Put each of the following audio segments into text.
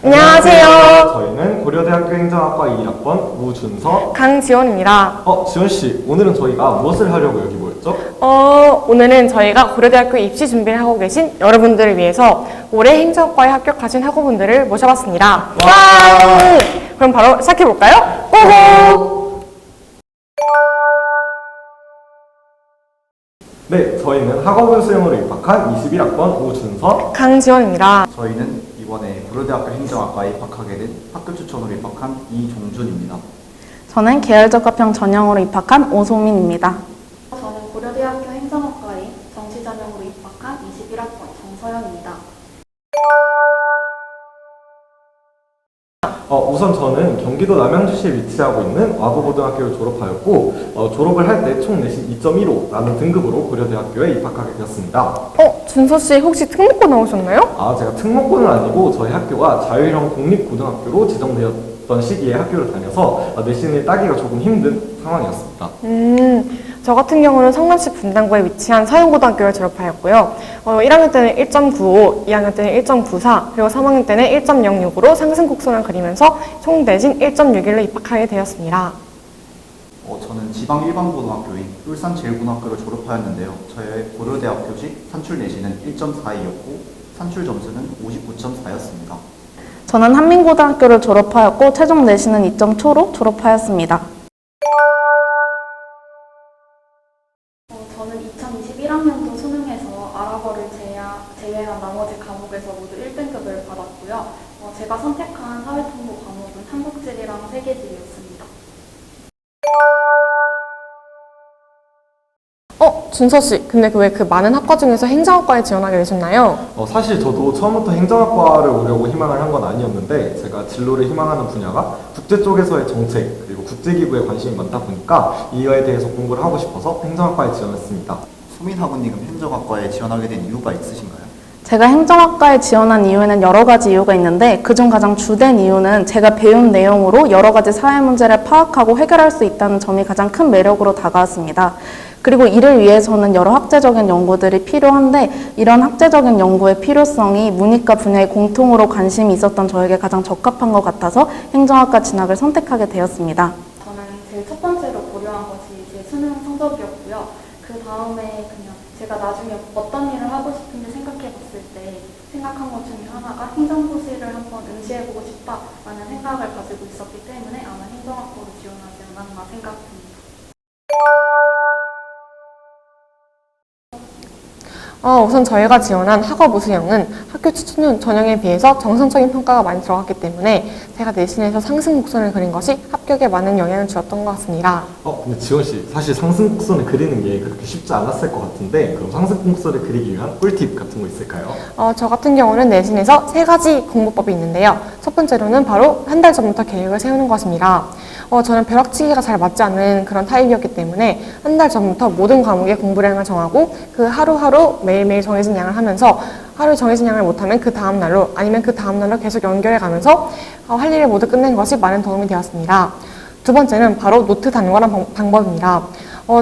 안녕하세요. 저희는 고려대학교 행정학과 2학번 우준서, 강지원입니다. 지원씨, 오늘은 저희가 무엇을 하려고 여기 모였죠? 오늘은 저희가 고려대학교 입시 준비를 하고 계신 여러분들을 위해서 올해 행정학과에 합격하신 학우분들을 모셔봤습니다. 와! 그럼 바로 시작해볼까요? 고고! 네, 저희는 학업은 수영으로 입학한 21학번 우준서, 강지원입니다. 저희는 이번에 고려대학교 행정학과에 입학하게 된 학교 추천으로 입학한 이종준입니다. 저는 계열적합형 전형으로 입학한 오소민입니다. 저는 고려대학교 행정학과에 정치전형으로 입학한 21학번 정서영입니다. 우선 저는 경기도 남양주시에 위치하고 있는 와고고등학교를 졸업하였고 졸업을 할 때 총 내신 2.15라는 등급으로 고려대학교에 입학하게 되었습니다. 준서씨 혹시 특목고 나오셨나요? 제가 특목고는 아니고 저희 학교가 자율형 공립고등학교로 지정되었던 시기에 학교를 다녀서 내신을 따기가 조금 힘든 상황이었습니다. 저 같은 경우는 성남시 분당구에 위치한 서영고등학교를 졸업하였고요. 1학년 때는 1.95, 2학년 때는 1.94, 그리고 3학년 때는 1.06으로 상승 곡선을 그리면서 총 내신 1.61로 입학하게 되었습니다. 저는 지방 일반고등학교인 울산제일고등학교를 졸업하였는데요. 저의 고려대학교식 산출 내신은 1.42였고 산출 점수는 59.4였습니다. 저는 한민고등학교를 졸업하였고 최종 내신은 2.초로 졸업하였습니다. 저는 2021학년도 수능에서 아랍어를 제외한 나머지 과목에서 모두 1등급을 받았고요. 제가 선택한 사회통보 과목은 한국지리랑 세계지리였습니다. 준서씨, 근데 왜 그 많은 학과 중에서 행정학과에 지원하게 되셨나요? 사실 저도 처음부터 행정학과를 오려고 희망을 한 건 아니었는데 제가 진로를 희망하는 분야가 국제 쪽에서의 정책 그리고 국제기구에 관심이 많다 보니까 이거에 대해서 공부를 하고 싶어서 행정학과에 지원했습니다. 소민 학우님은 행정학과에 지원하게 된 이유가 있으신가요? 제가 행정학과에 지원한 이유에는 여러 가지 이유가 있는데 그중 가장 주된 이유는 제가 배운 내용으로 여러 가지 사회 문제를 파악하고 해결할 수 있다는 점이 가장 큰 매력으로 다가왔습니다. 그리고 이를 위해서는 여러 학제적인 연구들이 필요한데 이런 학제적인 연구의 필요성이 문이과 분야에 공통으로 관심이 있었던 저에게 가장 적합한 것 같아서 행정학과 진학을 선택하게 되었습니다. 저는 제일 첫 번째로 고려한 것이 제 수능 성적이었고요. 그 다음에 그냥 제가 나중에 어떤 일을 하고 싶은지 생각해 봤을 때 생각한 것 중에 하나가 행정고시를 한번 응시해보고 싶다라는 생각을 가지고 있었기 때문에 아마 행정학과로 지원하지 않았나 생각합니다. 우선 저희가 지원한 학업 우수형은 학교 추천 전형에 비해서 정성적인 평가가 많이 들어갔기 때문에 제가 내신에서 상승 곡선을 그린 것이 합격에 많은 영향을 주었던 것 같습니다. 근데 지원씨, 사실 상승 곡선을 그리는 게 그렇게 쉽지 않았을 것 같은데 그럼 상승 곡선을 그리기 위한 꿀팁 같은 거 있을까요? 저 같은 경우는 내신에서 3가지 공부법이 있는데요. 첫 번째로는 바로 한 달 전부터 계획을 세우는 것입니다. 저는 벼락치기가 잘 맞지 않는 그런 타입이었기 때문에 한 달 전부터 모든 과목의 공부량을 정하고 그 하루하루 매일매일 정해진 양을 하면서 하루 정해진 양을 못하면 그 다음 날로 아니면 그 다음 날로 계속 연결해 가면서 할 일을 모두 끝낸 것이 많은 도움이 되었습니다. 두 번째는 바로 노트 단권한 방법입니다.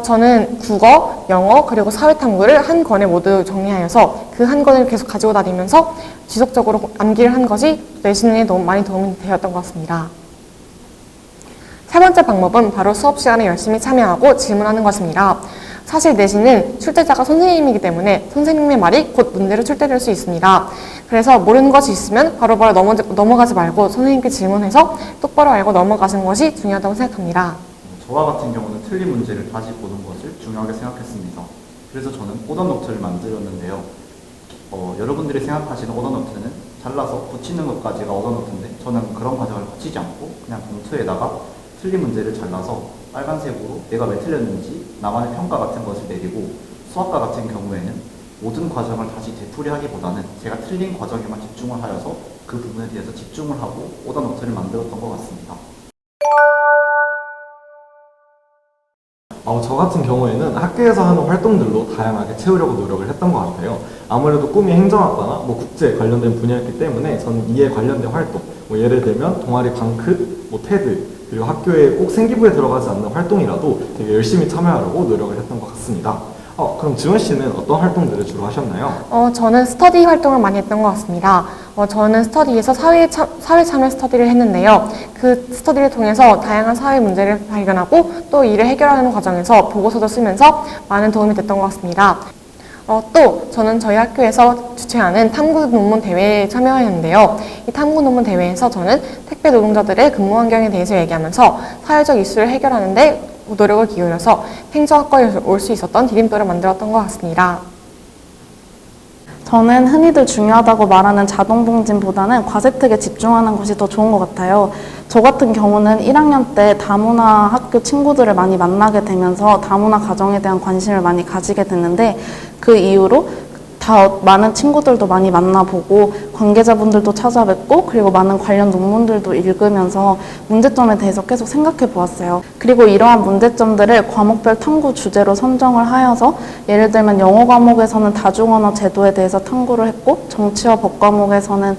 저는 국어, 영어, 그리고 사회탐구를 한 권에 모두 정리하여서 그 한 권을 계속 가지고 다니면서 지속적으로 암기를 한 것이 내신에 많이 도움이 되었던 것 같습니다. 세 번째 방법은 바로 수업 시간에 열심히 참여하고 질문하는 것입니다. 사실 내신은 출제자가 선생님이기 때문에 선생님의 말이 곧 문제로 출제될 수 있습니다. 그래서 모르는 것이 있으면 바로바로 넘어가지 말고 선생님께 질문해서 똑바로 알고 넘어가시는 것이 중요하다고 생각합니다. 저와 같은 경우는 틀린 문제를 다시 보는 것을 중요하게 생각했습니다. 그래서 저는 오더노트를 만들었는데요. 여러분들이 생각하시는 오더노트는 잘라서 붙이는 것까지가 오더노트인데 저는 그런 과정을 거치지 않고 그냥 봉투에다가 틀린 문제를 잘라서 빨간색으로 내가 왜 틀렸는지 나만의 평가 같은 것을 내리고 수학과 같은 경우에는 모든 과정을 다시 되풀이하기보다는 제가 틀린 과정에만 집중을 하여서 그 부분에 대해서 집중을 하고 오더노트를 만들었던 것 같습니다. 저 같은 경우에는 학교에서 하는 활동들로 다양하게 채우려고 노력을 했던 것 같아요. 아무래도 꿈이 행정학과나 국제 관련된 분야였기 때문에 저는 이에 관련된 활동, 예를 들면 동아리 방크, 테드, 그리고 학교에 꼭 생기부에 들어가지 않는 활동이라도 되게 열심히 참여하려고 노력을 했던 것 같습니다. 그럼 지원 씨는 어떤 활동들을 주로 하셨나요? 저는 스터디 활동을 많이 했던 것 같습니다. 저는 스터디에서 사회 참여 스터디를 했는데요. 그 스터디를 통해서 다양한 사회 문제를 발견하고 또 이를 해결하는 과정에서 보고서도 쓰면서 많은 도움이 됐던 것 같습니다. 또 저는 저희 학교에서 주최하는 탐구 논문 대회에 참여했는데요. 이 탐구 논문 대회에서 저는 택배 노동자들의 근무 환경에 대해서 얘기하면서 사회적 이슈를 해결하는 데 노력을 기울여서 행정학과에 올 수 있었던 디딤돌을 만들었던 것 같습니다. 저는 흔히들 중요하다고 말하는 자동봉진보다는 과세특에 집중하는 것이 더 좋은 것 같아요. 저 같은 경우는 1학년 때 다문화 학교 친구들을 많이 만나게 되면서 다문화 가정에 대한 관심을 많이 가지게 됐는데 그 이후로 다 많은 친구들도 많이 만나보고 관계자분들도 찾아뵙고 그리고 많은 관련 논문들도 읽으면서 문제점에 대해서 계속 생각해 보았어요. 그리고 이러한 문제점들을 과목별 탐구 주제로 선정을 하여서 예를 들면 영어 과목에서는 다중언어 제도에 대해서 탐구를 했고 정치와 법 과목에서는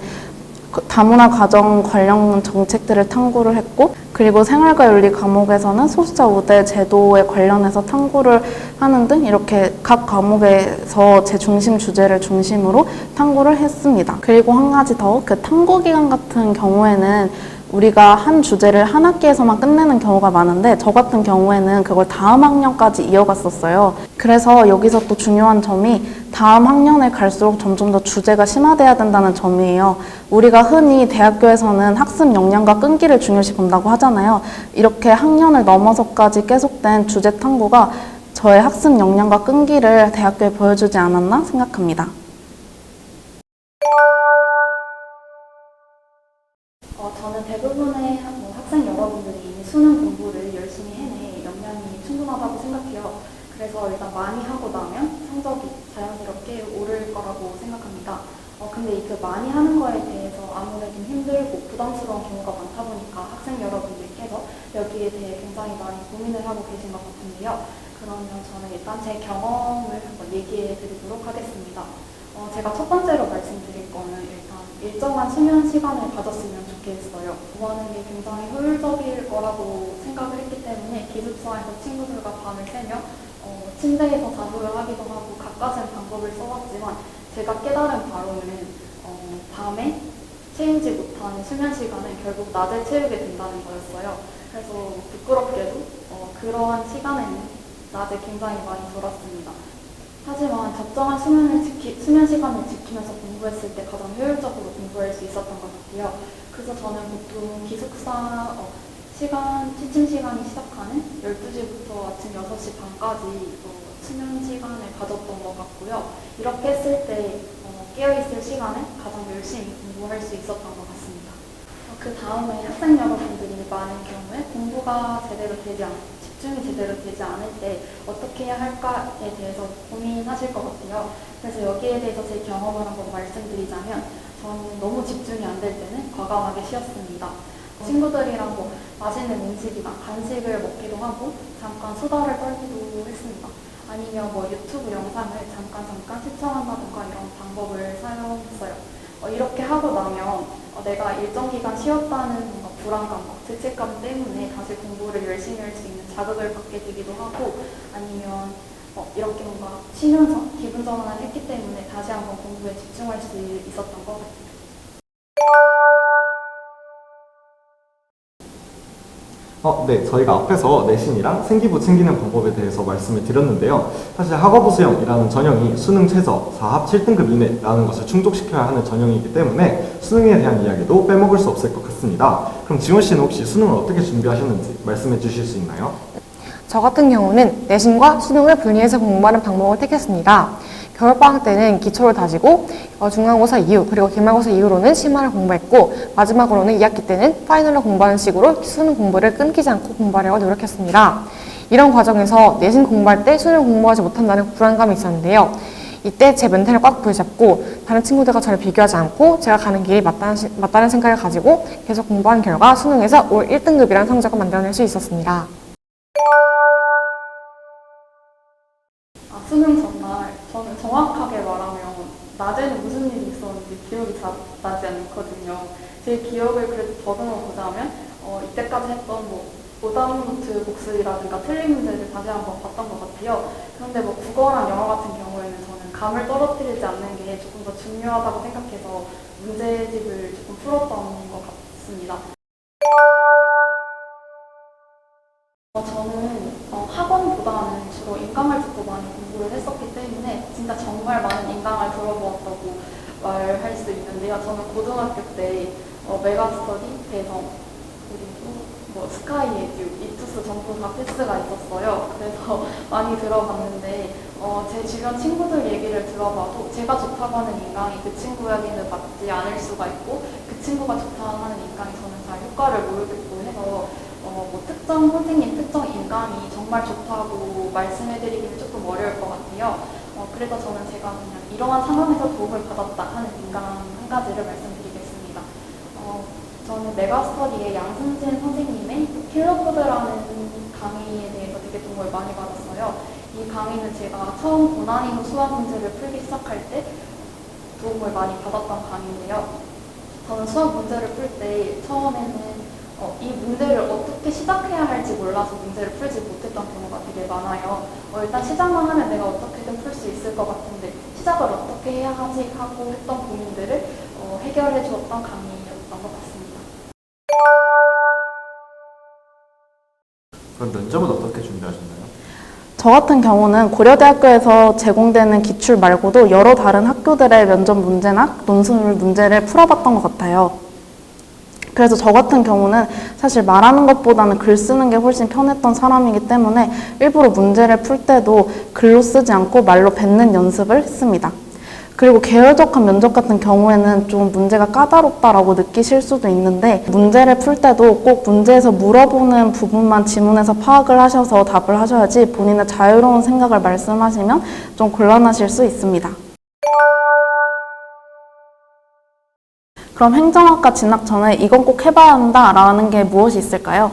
다문화 가정 관련 정책들을 탐구를 했고 그리고 생활과 윤리 과목에서는 소수자 우대 제도에 관련해서 탐구를 하는 등 이렇게 각 과목에서 제 중심 주제를 중심으로 탐구를 했습니다. 그리고 한 가지 더 그 탐구 기간 같은 경우에는 우리가 한 주제를 한 학기에서만 끝내는 경우가 많은데 저 같은 경우에는 그걸 다음 학년까지 이어갔었어요. 그래서 여기서 또 중요한 점이 다음 학년에 갈수록 점점 더 주제가 심화돼야 된다는 점이에요. 우리가 흔히 대학교에서는 학습 역량과 끈기를 중요시 본다고 하잖아요. 이렇게 학년을 넘어서까지 계속된 주제 탐구가 저의 학습 역량과 끈기를 대학교에 보여주지 않았나 생각합니다. 저는 대부분의 학생 여러분들이 이미 수능 공부를 열심히 해내 역량이 충분하다고 생각해요. 그래서 일단 많이 하고 나면 성적이 자연스럽게 오를 거라고 생각합니다. 근데 그 많이 하는 거에 대해서 아무래도 힘들고 부담스러운 경우가 많다 보니까 학생 여러분들께서 여기에 대해 굉장히 많이 고민을 하고 계신 것 같은데요. 그러면 저는 일단 제 경험을 한번 얘기해 드리도록 하겠습니다. 제가 첫 번째로 말씀드릴 거는 일단 일정한 수면 시간을 가졌으면 좋겠어요. 구하는 게 굉장히 효율적일 거라고 생각을 했기 때문에 기숙사에서 친구들과 밤을 새며 침대에서 자수를 하기도 하고 갖가지 방법을 써봤지만 제가 깨달은 바로는 밤에 채우지 못하는 수면 시간은 결국 낮에 채우게 된다는 거였어요. 그래서 부끄럽게도 그러한 시간에는 낮에 굉장히 많이 졸았습니다. 하지만 적정한 수면 시간을 지키면서 공부했을 때 가장 효율적으로 공부할 수 있었던 것 같아요. 그래서 저는 보통 기숙사 취침 시간이 시작하는 12시부터 아침 6시 반까지 수면 시간을 가졌던 것 같고요. 이렇게 했을 때 깨어있을 시간에 가장 열심히 공부할 수 있었던 것 같습니다. 그 다음에 학생 여러분들이 많은 경우에 공부가 집중이 제대로 되지 않을 때 어떻게 해야 할까에 대해서 고민하실 것 같아요. 그래서 여기에 대해서 제 경험을 한번 말씀드리자면 저는 너무 집중이 안 될 때는 과감하게 쉬었습니다. 친구들이랑 맛있는 음식이나 간식을 먹기도 하고 잠깐 수다를 떨기도 했습니다. 아니면 유튜브 영상을 잠깐 시청한다던가 이런 방법을 사용했어요. 이렇게 하고 나면 내가 일정 기간 쉬었다는 뭔가 불안감, 죄책감 때문에 다시 공부를 열심히 할 수 있는 자극을 받게 되기도 하고 아니면 이렇게 뭔가 쉬면서 기분 전환을 했기 때문에 다시 한번 공부에 집중할 수 있었던 것 같아요. 네, 저희가 앞에서 내신이랑 생기부 챙기는 방법에 대해서 말씀을 드렸는데요. 사실 학업부 수영이라는 전형이 수능 최저 4합 7등급 이내라는 것을 충족시켜야 하는 전형이기 때문에 수능에 대한 이야기도 빼먹을 수 없을 것 같습니다. 그럼 지원 씨는 혹시 수능을 어떻게 준비하셨는지 말씀해 주실 수 있나요? 저 같은 경우는 내신과 수능을 분리해서 공부하는 방법을 택했습니다. 겨울방학 때는 기초를 다지고 중간고사 이후 그리고 기말고사 이후로는 심화를 공부했고 마지막으로는 2학기 때는 파이널을 공부하는 식으로 수능 공부를 끊기지 않고 공부하려고 노력했습니다. 이런 과정에서 내신 공부할 때 수능 공부하지 못한다는 불안감이 있었는데요. 이때 제 멘탈을 꽉 부여잡고 다른 친구들과 저를 비교하지 않고 제가 가는 길이 맞다는 생각을 가지고 계속 공부한 결과 수능에서 올 1등급이라는 성적을 만들어낼 수 있었습니다. 수능 전날 저는 정확하게 말하면 낮에는 무슨 일이 있었는지 기억이 잘 나지 않거든요. 제 기억을 그래도 더듬어 보자면 이때까지 했던 오답노트 복습이라든가 틀린 문제를 다시 한번 봤던 것 같아요. 그런데 국어랑 영어 같은 경우에는 저는 감을 떨어뜨리지 않는 게 조금 더 중요하다고 생각해서 문제집을 조금 풀었던 것 같습니다. 저는 학원보다는 주로 인강을 듣고 많이 공부를 했었기 때문에 진짜 정말 많은 인강을 들어보았다고 말할 수 있는데요. 저는 고등학교 때 메가스터디, 대성, 그리고 스카이 에듀, 이투스 전부 다 패스가 있었어요. 그래서 많이 들어봤는데 제 주변 친구들 얘기를 들어봐도 제가 좋다고 하는 인강이 그 친구에게는 맞지 않을 수가 있고 그 친구가 좋다고 하는 인강이 저는 잘 효과를 모르겠고 해서 뭐 특정 선생님, 특정 인강이 정말 좋다고 말씀해드리기는 조금 어려울 것 같아요. 그래서 저는 제가 그냥 이러한 상황에서 도움을 받았다 하는 인강 한 가지를 말씀드리겠습니다. 저는 메가스터디의 양승진 선생님의 킬러코드라는 강의에 대해서 되게 도움을 많이 받았어요. 이 강의는 제가 처음 고난이도 수학 문제를 풀기 시작할 때 도움을 많이 받았던 강의인데요. 저는 수학 문제를 풀 때 처음에는 이 문제를 어떻게 시작해야 할지 몰라서 문제를 풀지 못했던 경우가 되게 많아요. 일단 시작만 하면 내가 어떻게든 풀 수 있을 것 같은데 시작을 어떻게 해야 하지 하고 했던 고민들을 해결해 주었던 강의였던 것 같습니다. 그럼 면접은 어떻게 준비하셨나요? 저 같은 경우는 고려대학교에서 제공되는 기출 말고도 여러 다른 학교들의 면접 문제나 논술 문제를 풀어봤던 것 같아요. 그래서 저 같은 경우는 사실 말하는 것보다는 글 쓰는 게 훨씬 편했던 사람이기 때문에 일부러 문제를 풀 때도 글로 쓰지 않고 말로 뱉는 연습을 했습니다. 그리고 계열적한 면접 같은 경우에는 좀 문제가 까다롭다라고 느끼실 수도 있는데 문제를 풀 때도 꼭 문제에서 물어보는 부분만 지문에서 파악을 하셔서 답을 하셔야지 본인의 자유로운 생각을 말씀하시면 좀 곤란하실 수 있습니다. 그럼 행정학과 진학 전에 이건 꼭 해봐야 한다라는 게 무엇이 있을까요?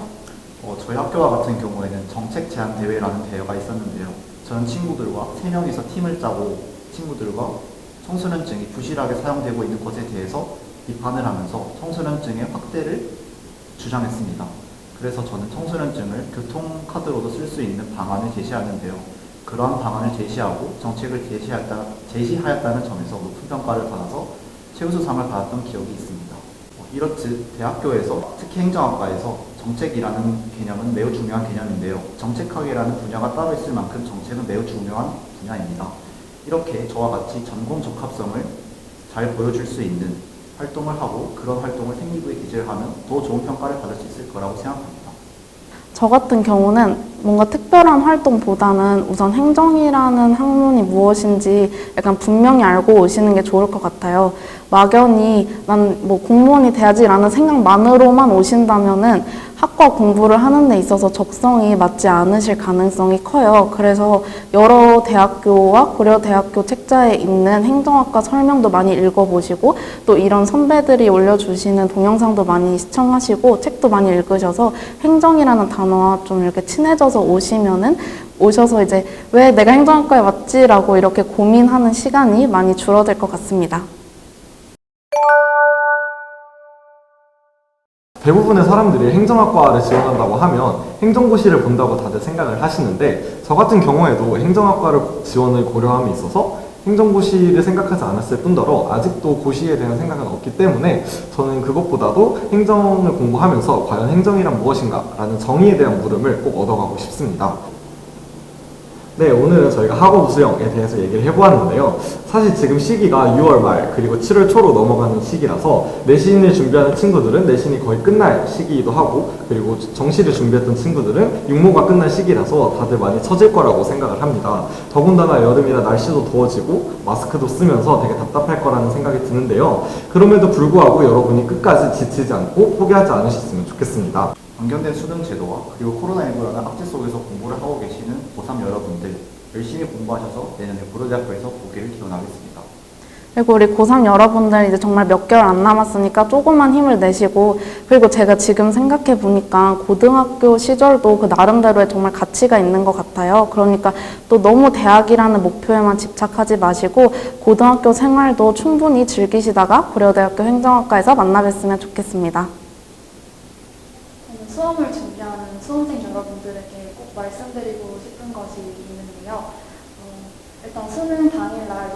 저희 학교와 같은 경우에는 정책 제안 대회라는 대회가 있었는데요. 저는 친구들과 3명이서 팀을 짜고 친구들과 청소년증이 부실하게 사용되고 있는 것에 대해서 비판을 하면서 청소년증의 확대를 주장했습니다. 그래서 저는 청소년증을 교통카드로도 쓸 수 있는 방안을 제시하는데요. 그러한 방안을 제시하고 정책을 제시하였다는 점에서 높은 평가를 받아서 최우수상을 받았던 기억이 있습니다. 이렇듯 대학교에서 특히 행정학과에서 정책이라는 개념은 매우 중요한 개념인데요. 정책학이라는 분야가 따로 있을 만큼 정책은 매우 중요한 분야입니다. 이렇게 저와 같이 전공 적합성을 잘 보여줄 수 있는 활동을 하고 그런 활동을 생리부에 기재를 하면 더 좋은 평가를 받을 수 있을 거라고 생각합니다. 저 같은 경우는 뭔가 특별한 활동보다는 우선 행정이라는 학문이 무엇인지 약간 분명히 알고 오시는 게 좋을 것 같아요. 막연히 난 뭐 공무원이 돼야지라는 생각만으로만 오신다면은 학과 공부를 하는 데 있어서 적성이 맞지 않으실 가능성이 커요. 그래서 여러 대학교와 고려대학교 책자에 있는 행정학과 설명도 많이 읽어보시고 또 이런 선배들이 올려주시는 동영상도 많이 시청하시고 책도 많이 읽으셔서 행정이라는 단어와 좀 이렇게 친해져서 오셔서 이제 왜 내가 행정학과에 왔지라고 이렇게 고민하는 시간이 많이 줄어들 것 같습니다. 대부분의 사람들이 행정학과를 지원한다고 하면 행정고시를 본다고 다들 생각을 하시는데 저 같은 경우에도 행정학과를 지원을 고려함에 있어서 행정고시를 생각하지 않았을 뿐더러 아직도 고시에 대한 생각은 없기 때문에 저는 그것보다도 행정을 공부하면서 과연 행정이란 무엇인가 라는 정의에 대한 물음을 꼭 얻어가고 싶습니다. 네, 오늘은 저희가 학업 수영에 대해서 얘기를 해보았는데요. 사실 지금 시기가 6월 말 그리고 7월 초로 넘어가는 시기라서 내신을 준비하는 친구들은 내신이 거의 끝날 시기이기도 하고 그리고 정시를 준비했던 친구들은 육모가 끝날 시기라서 다들 많이 처질 거라고 생각을 합니다. 더군다나 여름이라 날씨도 더워지고 마스크도 쓰면서 되게 답답할 거라는 생각이 드는데요. 그럼에도 불구하고 여러분이 끝까지 지치지 않고 포기하지 않으셨으면 좋겠습니다. 변경된 수능 제도와 그리고 코로나19라는 악재 속에서 공부를 하고 계시는 고3 여러분들 열심히 공부하셔서 내년에 고려대학교에서 보기를 기원하겠습니다. 그리고 우리 고3 여러분들 이제 정말 몇 개월 안 남았으니까 조금만 힘을 내시고 그리고 제가 지금 생각해 보니까 고등학교 시절도 그 나름대로의 정말 가치가 있는 것 같아요. 그러니까 또 너무 대학이라는 목표에만 집착하지 마시고 고등학교 생활도 충분히 즐기시다가 고려대학교 행정학과에서 만나 뵀으면 좋겠습니다. 수험을 준비하는 수험생 여러분들에게 꼭 말씀드리고 싶은 것이 있는데요. 일단 수능 당일날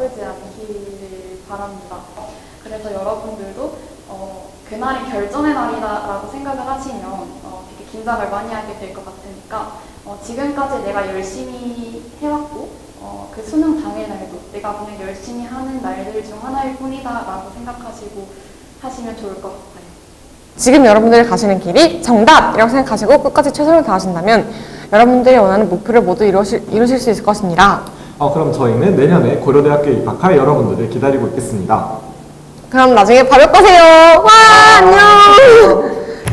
아프지 않길 바랍니다. 그래서 여러분들도 그날이 결전의 날이다라고 생각을 하시면 되게 긴장을 많이 하게 될 것 같으니까 지금까지 내가 열심히 해왔고 그 수능 당일날도 내가 그냥 열심히 하는 날들 중 하나일 뿐이다라고 생각하시고 하시면 좋을 것 같아요. 지금 여러분들이 가시는 길이 정답이라고 생각하시고 끝까지 최선을 다하신다면 여러분들이 원하는 목표를 모두 이루실 수 있을 것입니다. 그럼 저희는 내년에 고려대학교에 입학할 여러분들을 기다리고 있겠습니다. 그럼 나중에 밥을 꺼세요. 와, 안녕!